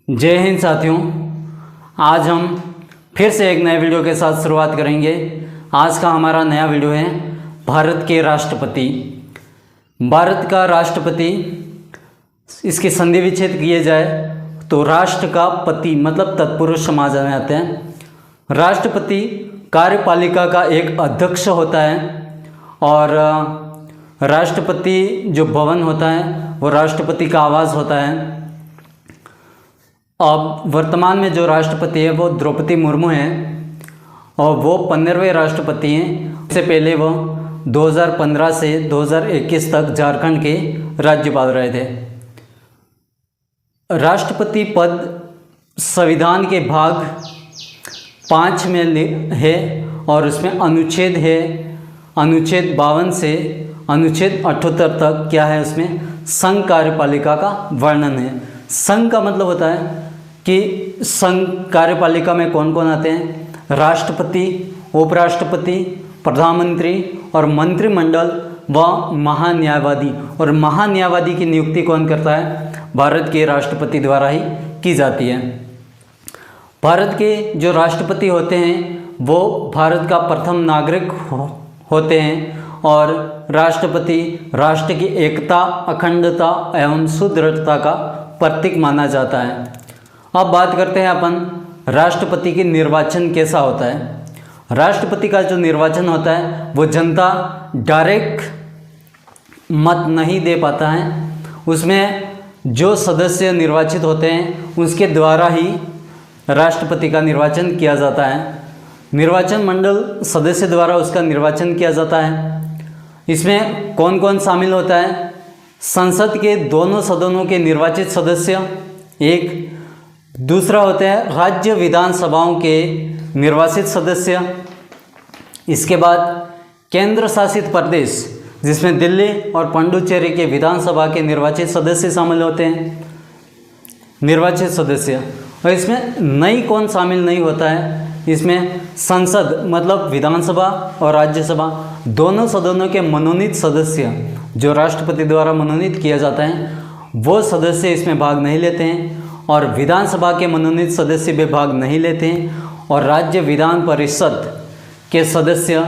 जय हिंद साथियों, आज हम फिर से एक नए वीडियो के साथ शुरुआत करेंगे। आज का हमारा नया वीडियो है भारत के राष्ट्रपति। भारत का राष्ट्रपति, इसकी संधि विच्छेद किए जाए तो राष्ट्र का पति मतलब तत्पुरुष समाज में आते हैं। राष्ट्रपति कार्यपालिका का एक अध्यक्ष होता है और राष्ट्रपति जो भवन होता है वो राष्ट्रपति का आवास होता है। अब वर्तमान में जो राष्ट्रपति है वो द्रौपदी मुर्मू हैं और वो 15वें राष्ट्रपति हैं। इससे पहले वो 2015 से 2021 तक झारखंड के राज्यपाल रहे थे। राष्ट्रपति पद संविधान के भाग 5 में है और उसमें अनुच्छेद है, अनुच्छेद 52 से अनुच्छेद 78 तक क्या है, उसमें संघ कार्यपालिका का वर्णन है। संघ का मतलब होता है कि संघ कार्यपालिका में कौन कौन आते हैं, राष्ट्रपति, उपराष्ट्रपति, प्रधानमंत्री और मंत्रिमंडल व महान्यायवादी। और महान्यायवादी की नियुक्ति कौन करता है, भारत के राष्ट्रपति द्वारा ही की जाती है। भारत के जो राष्ट्रपति होते हैं वो भारत का प्रथम नागरिक होते हैं और राष्ट्रपति राष्ट्र की एकता, अखंडता एवं सुदृढ़ता का प्रतीक माना जाता है। अब बात करते हैं अपन राष्ट्रपति की निर्वाचन कैसा होता है। राष्ट्रपति का जो निर्वाचन होता है वो जनता डायरेक्ट मत नहीं दे पाता है, उसमें जो सदस्य निर्वाचित होते हैं उसके द्वारा ही राष्ट्रपति का निर्वाचन किया जाता है। निर्वाचन मंडल सदस्य द्वारा उसका निर्वाचन किया जाता है। इसमें कौन कौन शामिल होता है, संसद के दोनों सदनों के निर्वाचित सदस्य एक, दूसरा होते हैं राज्य विधानसभाओं के निर्वाचित सदस्य। इसके बाद केंद्र शासित प्रदेश जिसमें दिल्ली और पुडुचेरी के विधानसभा के निर्वाचित सदस्य शामिल होते हैं, निर्वाचित सदस्य। और इसमें नई कौन शामिल नहीं होता है, इसमें संसद मतलब विधानसभा और राज्यसभा दोनों सदनों के मनोनीत सदस्य जो राष्ट्रपति द्वारा मनोनीत किया जाता है वो सदस्य इसमें भाग नहीं लेते हैं और विधानसभा के मनोनीत सदस्य भी भाग नहीं लेते हैं और राज्य विधान परिषद के सदस्य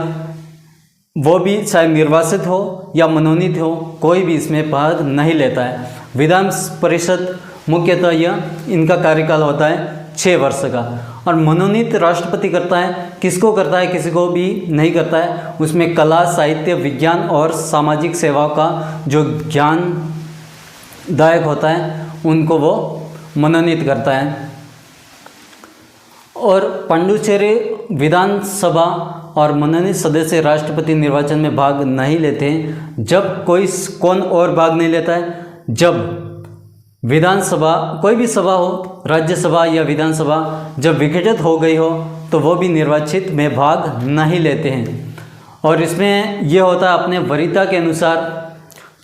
वो भी चाहे निर्वाचित हो या मनोनीत हो कोई भी इसमें भाग नहीं लेता है। विधान परिषद मुख्यतः यह इनका कार्यकाल होता है 6 वर्ष का और मनोनीत राष्ट्रपति करता है, किसको करता है, किसी को भी नहीं करता है। उसमें कला, साहित्य, विज्ञान और सामाजिक सेवाओं का जो ज्ञानदायक होता है उनको वो मनोनीत करता है। और पुडुचेरी विधानसभा और मनोनीत सदस्य राष्ट्रपति निर्वाचन में भाग नहीं लेते हैं। जब कौन और भाग नहीं लेता है, जब विधानसभा कोई भी सभा हो, राज्यसभा या विधानसभा जब विघटित हो गई हो तो वो भी निर्वाचित में भाग नहीं लेते हैं। और इसमें यह होता है अपने वरीयता के अनुसार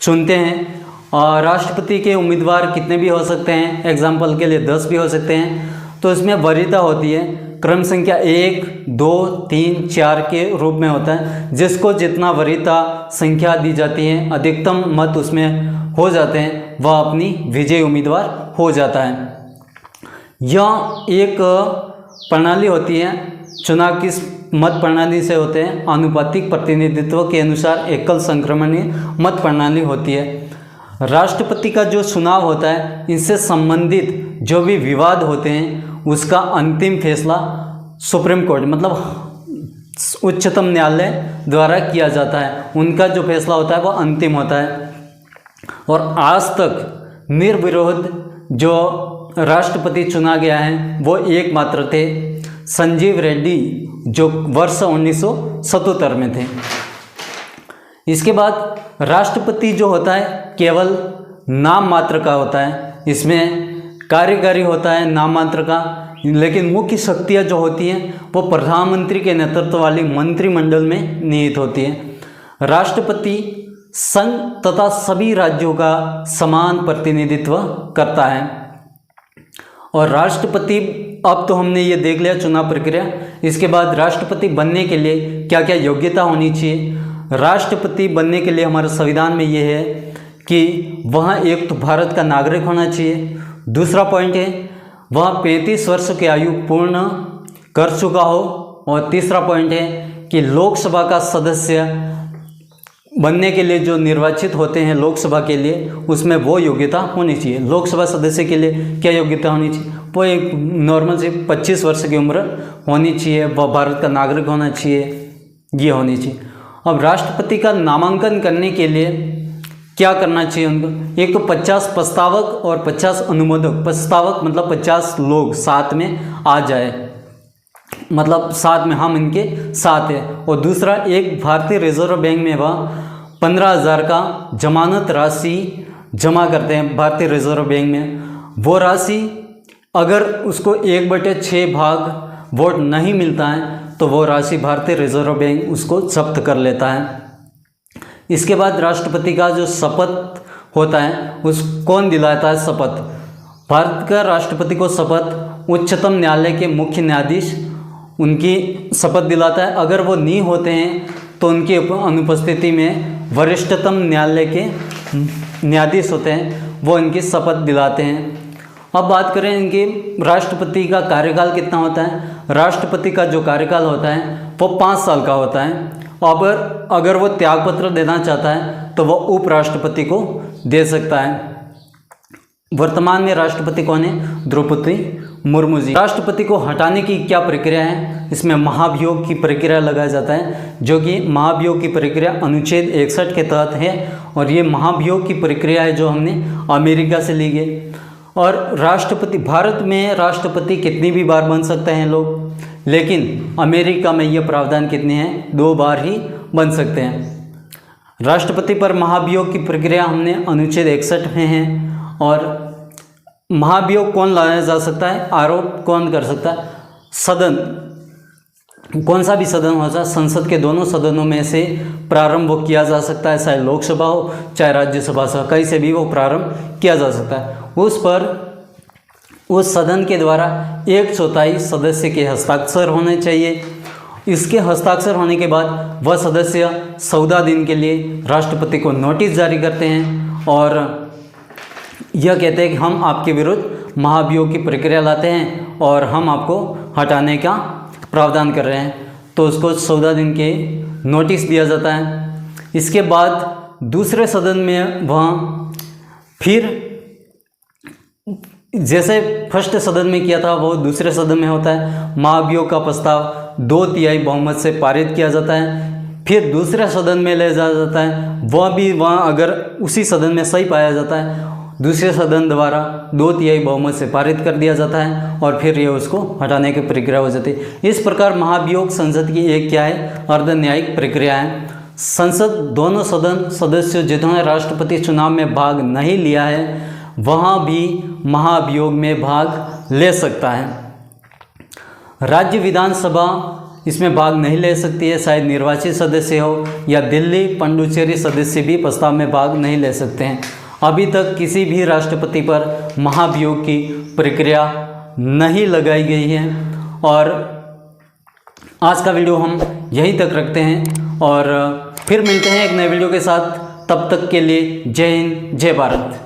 चुनते हैं और राष्ट्रपति के उम्मीदवार कितने भी हो सकते हैं, एग्जाम्पल के लिए 10 भी हो सकते हैं। तो इसमें वरीयता होती है, क्रम संख्या 1, 2, 3, 4 के रूप में होता है। जिसको जितना वरीयता संख्या दी जाती है, अधिकतम मत उसमें हो जाते हैं, वह अपनी विजयी उम्मीदवार हो जाता है। यह एक प्रणाली होती है, चुनाव किस मत प्रणाली से होते हैं, आनुपातिक प्रतिनिधित्व के अनुसार एकल संक्रमणीय मत प्रणाली होती है। राष्ट्रपति का जो चुनाव होता है इनसे संबंधित जो भी विवाद होते हैं उसका अंतिम फैसला सुप्रीम कोर्ट मतलब उच्चतम न्यायालय द्वारा किया जाता है। उनका जो फैसला होता है वो अंतिम होता है। और आज तक निर्विरोध जो राष्ट्रपति चुना गया है वो एकमात्र थे, संजीव रेड्डी, जो वर्ष 1977 में थे। इसके बाद राष्ट्रपति जो होता है केवल नाम मात्र का होता है, इसमें कार्यकारी होता है नाम मात्र का, लेकिन मुख्य शक्तियाँ जो होती हैं वो प्रधानमंत्री के नेतृत्व वाली मंत्रिमंडल में निहित होती है। राष्ट्रपति संघ तथा सभी राज्यों का समान प्रतिनिधित्व करता है। और राष्ट्रपति, अब तो हमने ये देख लिया चुनाव प्रक्रिया, इसके बाद राष्ट्रपति बनने के लिए क्या क्या योग्यता होनी चाहिए। राष्ट्रपति बनने के लिए हमारे संविधान में ये है कि वह एक तो भारत का नागरिक होना चाहिए। दूसरा पॉइंट है वह 35 वर्ष की आयु पूर्ण कर चुका हो। और तीसरा पॉइंट है कि लोकसभा का सदस्य बनने के लिए जो निर्वाचित होते हैं लोकसभा के लिए, उसमें वो योग्यता होनी चाहिए। लोकसभा सदस्य के लिए क्या योग्यता होनी चाहिए? वो एक नॉर्मल से 25 वर्ष की उम्र होनी चाहिए, वह भारत का नागरिक होना चाहिए, ये होनी चाहिए। अब राष्ट्रपति का नामांकन करने के लिए क्या करना चाहिए उनको? एक तो 50 प्रस्तावक और 50 अनुमोदक। प्रस्तावक मतलब 50 लोग साथ में आ जाए, मतलब साथ में हम इनके साथ हैं। और दूसरा, एक भारतीय रिजर्व बैंक में वह 15,000 का जमानत राशि जमा करते हैं भारतीय रिजर्व बैंक में। वो राशि अगर उसको 1/6 भाग वोट नहीं मिलता है तो वो राशि भारतीय रिजर्व बैंक उसको जब्त कर लेता है। इसके बाद राष्ट्रपति का जो शपथ होता है उस कौन दिलाता है शपथ? भारत का राष्ट्रपति को शपथ उच्चतम न्यायालय के मुख्य न्यायाधीश उनकी शपथ दिलाता है। अगर वो नहीं होते हैं तो उनकी अनुपस्थिति में वरिष्ठतम न्यायालय के न्यायाधीश होते हैं, वो इनकी शपथ दिलाते हैं। अब बात करें इनके राष्ट्रपति का कार्यकाल कितना होता है। राष्ट्रपति का जो कार्यकाल होता है वो 5 साल का होता है। अगर वो त्यागपत्र देना चाहता है तो वो उपराष्ट्रपति को दे सकता है। वर्तमान में राष्ट्रपति कौन है? द्रौपदी मुर्मू जी। राष्ट्रपति को हटाने की क्या प्रक्रिया है? इसमें महाभियोग की प्रक्रिया लगाया जाता है, जो कि महाभियोग की प्रक्रिया अनुच्छेद 61 के तहत है। और ये महाभियोग की प्रक्रिया है जो हमने अमेरिका से ली गई। और राष्ट्रपति, भारत में राष्ट्रपति कितनी भी बार बन सकते हैं लोग, लेकिन अमेरिका में ये प्रावधान कितने हैं? 2 बार ही बन सकते हैं। राष्ट्रपति पर महाभियोग की प्रक्रिया हमने अनुच्छेद 61 में है। और महाभियोग कौन लाया जा सकता है? आरोप कौन कर सकता है? सदन, कौन सा भी सदन हो सकता है, संसद के दोनों सदनों में से प्रारंभ किया जा सकता है, चाहे लोकसभा हो चाहे राज्यसभा हो, कहीं से भी वो प्रारंभ किया जा सकता है। उस पर उस सदन के द्वारा 1/4 सदस्य के हस्ताक्षर होने चाहिए। इसके हस्ताक्षर होने के बाद वह सदस्य 14 दिन के लिए राष्ट्रपति को नोटिस जारी करते हैं और यह कहते हैं कि हम आपके विरुद्ध महाभियोग की प्रक्रिया लाते हैं और हम आपको हटाने का प्रावधान कर रहे हैं। तो उसको 14 दिन के नोटिस दिया जाता है। इसके बाद दूसरे सदन में वह फिर जैसे फर्स्ट सदन में किया था वो दूसरे सदन में होता है। महाभियोग का प्रस्ताव 2/3 बहुमत से पारित किया जाता है। फिर दूसरे सदन में ले जाया जाता है, वह भी वहाँ अगर उसी सदन में सही पाया जाता है दूसरे सदन द्वारा 2/3 बहुमत से पारित कर दिया जाता है और फिर ये उसको हटाने की प्रक्रिया हो जाती है। इस प्रकार महाभियोग संसद की एक क्या है? अर्धन्यायिक प्रक्रिया है। संसद दोनों सदन सदस्य जिन्होंने राष्ट्रपति चुनाव में भाग नहीं लिया है वहाँ भी महाभियोग में भाग ले सकता है। राज्य विधानसभा इसमें भाग नहीं ले सकती है, शायद निर्वाचित सदस्य हो या दिल्ली पुडुचेरी सदस्य भी प्रस्ताव में भाग नहीं ले सकते हैं। अभी तक किसी भी राष्ट्रपति पर महाभियोग की प्रक्रिया नहीं लगाई गई है। और आज का वीडियो हम यहीं तक रखते हैं और फिर मिलते हैं एक नए वीडियो के साथ। तब तक के लिए जय हिंद, जय भारत।